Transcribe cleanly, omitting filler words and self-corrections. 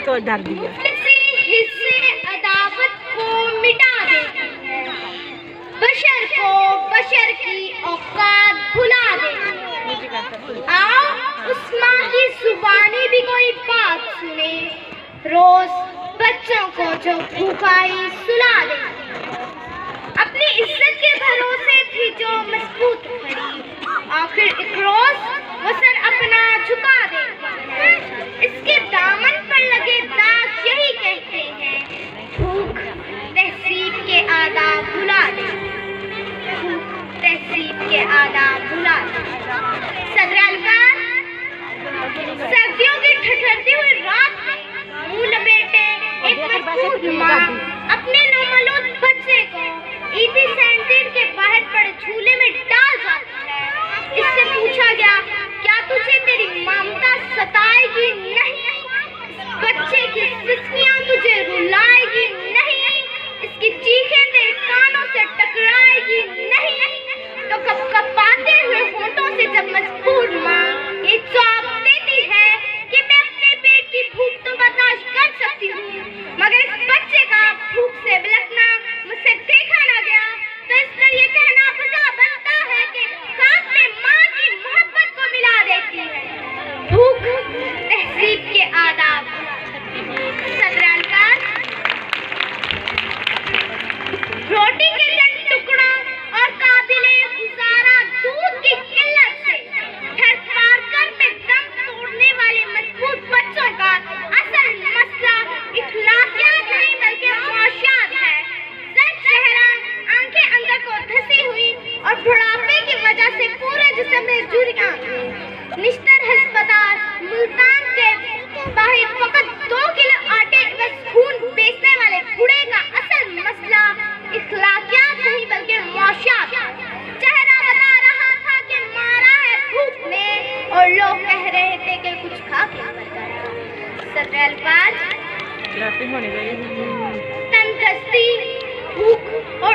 तो डर दिया। हिस्से अदावत को मिटा देती है, बशर को बशर की औकात भुला देती है। आओ उस माँ की जुबानी भी कोई बात सुने, रोज बच्चों को जो भूखाई सुला देती है। अपनी इज्जत के भरोसे थी जो मजबूत खड़ी, आखिर एक रोज वो सर अपना झुका देती है। इसके दामन पर लगे दाग यही कहते हैं, भूख तहसीब के आदाब भुला दे, भूख तहसीब के आदाब भुला दे। सदरालकार, सर्दियों की ठठरती हुई रात में मुंह लपेटे एक मजबूत माँ अपने नौमलूद बच्चे को ईदी सेंटीर के बाहर पड़े झूले में डाल जाती है। इससे पूछा गया, क्या तुझे तेरी ममता सताएगी नहीं? बच्चे की सिसकियां तुझे रुलाएगी नहीं? इसकी चीखें तेरे कानों से टकराएगी नहीं? तो कपकपाते हुए होंठों से जब मजबूर माँ ये जवाब देती है कि मैं अपने पेट की भूख तो बर्दाश्त कर सकती हूँ, मगर इस बच्चे का भूख से बिलखना मुझसे देखा ना गया, तो इस पर ये कहना बजा बनता है कि खाक में माँ की मोहब्बत को मिला देती है। भूख तहजीब के आदाब। सदरालकार, रोटी के चंद टुकड़ों और काबिले गुजारा दूध की किल्लत से थर पार कर में दम तोड़ने वाले मजबूत बच्चों का असल मसला इखलाकियात नहीं बल्कि ख्वाहिशात है। सर चेहरा, आंखें अंदर को धसी हुई और बुढ़ापे की वजह से पूरे जिस्म में झुर्रियां। निश्तर अस्पताल मुल्तान के बाहर फकत 2 किलो आटे व खून बेचने वाले बूढ़े का असल मसला इखलाकियात नहीं बल्कि ख्वाहिशात है। चेहरा बता रहा था कि मारा है भूख ने, और लोग कह रहे थे कि कुछ खा के मर गया। सदरालकार, तंदुरुस्ती, भूख और